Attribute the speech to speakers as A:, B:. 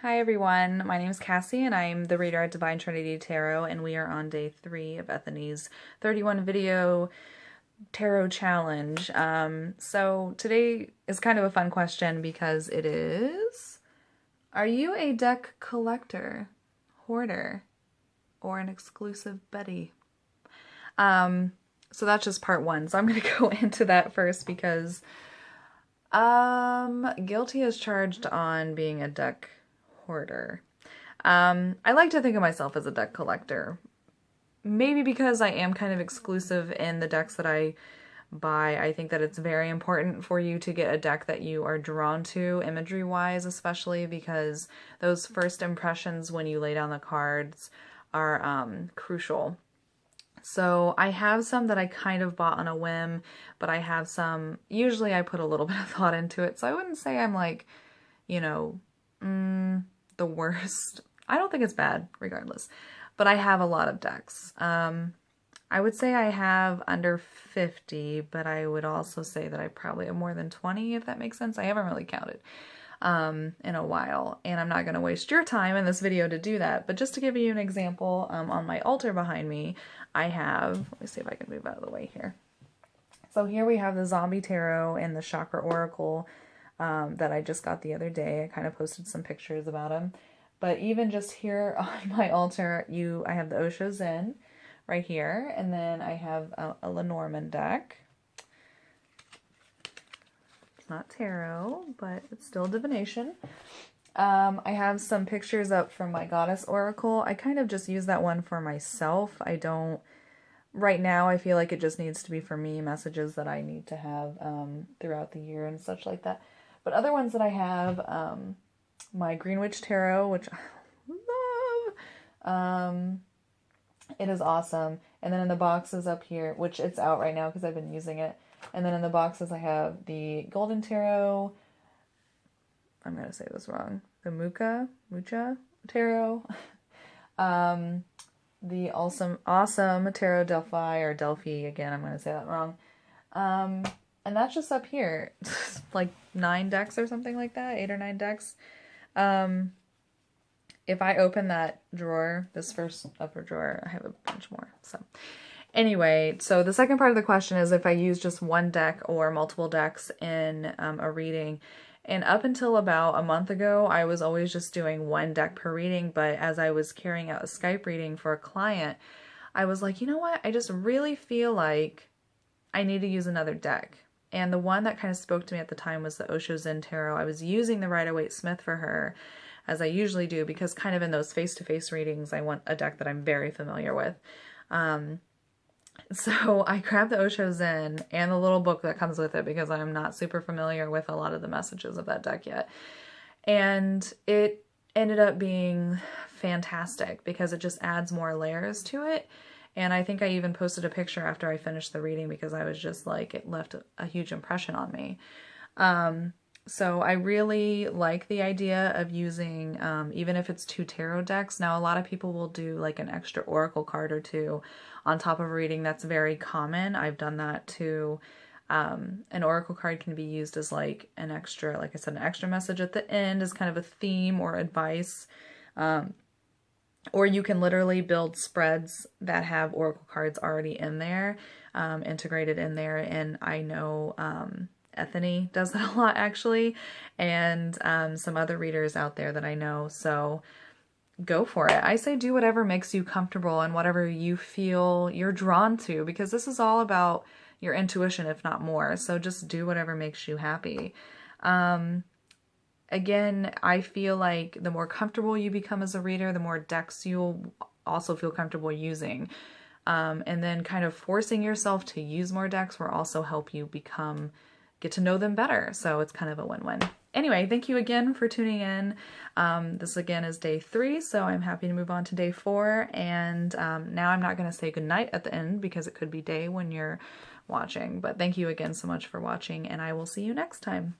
A: Hi everyone, my name is Cassie and I'm the reader at Divine Trinity Tarot, and we are on day 3 of Ethony's 31 video tarot challenge. So today is kind of a fun question because it is, are you a deck collector, hoarder, or an exclusive Betty? So that's just part 1. So I'm going to go into that first because guilty as charged on being a deck hoarder. I like to think of myself as a deck collector. Maybe because I am kind of exclusive in the decks that I buy. I think that it's very important for you to get a deck that you are drawn to, imagery-wise especially, because those first impressions when you lay down the cards are crucial. So I have some that I kind of bought on a whim, but I have some, usually I put a little bit of thought into it, so I wouldn't say I'm like, you know, the worst. I don't think it's bad, regardless. But I have a lot of decks. I would say I have under 50, but I would also say that I probably have more than 20, if that makes sense. I haven't really counted in a while, and I'm not going to waste your time in this video to do that. But just to give you an example, on my altar behind me, I have, let me see if I can move out of the way here. So here we have the Zombie Tarot and the Chakra Oracle that I just got the other day. I kind of posted some pictures about them. But even just here on my altar, I have the Osho Zen right here, and then I have a Lenormand deck. It's not tarot, but it's still divination. I have some pictures up from my Goddess Oracle. I kind of just use that one for myself. I don't, right now I feel like it just needs to be for me, messages that I need to have throughout the year and such like that. But other ones that I have, my Greenwich Tarot, which I love. It is awesome. And then in the boxes up here, which it's out right now because I've been using it. And then in the boxes I have the Golden Tarot. I'm going to say this wrong. The Mucha Tarot. The awesome Tarot Delphi, or Delphi, again, I'm going to say that wrong. And that's just up here. Like 9 decks or something like that, 8 or 9 decks. If I open that drawer, this first upper drawer, I have a bunch more. So anyway, so the second part of the question is if I use just one deck or multiple decks in a reading. And up until about a month ago, I was always just doing one deck per reading. But as I was carrying out a Skype reading for a client, I was like, you know what? I just really feel like I need to use another deck. And the one that kind of spoke to me at the time was the Osho Zen Tarot. I was using the Rider-Waite-Smith for her, as I usually do, because kind of in those face-to-face readings, I want a deck that I'm very familiar with. So I grabbed the Osho Zen and the little book that comes with it because I'm not super familiar with a lot of the messages of that deck yet. And it ended up being fantastic because it just adds more layers to it. And I think I even posted a picture after I finished the reading because I was just like, it left a huge impression on me. So I really like the idea of using, even if it's 2 tarot decks. Now, a lot of people will do like an extra oracle card or 2 on top of a reading. That's very common. I've done that too. An oracle card can be used as like an extra, like I said, an extra message at the end as kind of a theme or advice. Or you can literally build spreads that have oracle cards already in there, integrated in there. And I know Ethony does that a lot, actually, and some other readers out there that I know. So go for it. I say do whatever makes you comfortable and whatever you feel you're drawn to, because this is all about your intuition, if not more. So just do whatever makes you happy. Again, I feel like the more comfortable you become as a reader, the more decks you'll also feel comfortable using. And then kind of forcing yourself to use more decks will also help you get to know them better. So it's kind of a win-win. Anyway, thank you again for tuning in. This again is day 3, so I'm happy to move on to day 4. And now I'm not going to say goodnight at the end because it could be day when you're watching. But thank you again so much for watching, and I will see you next time.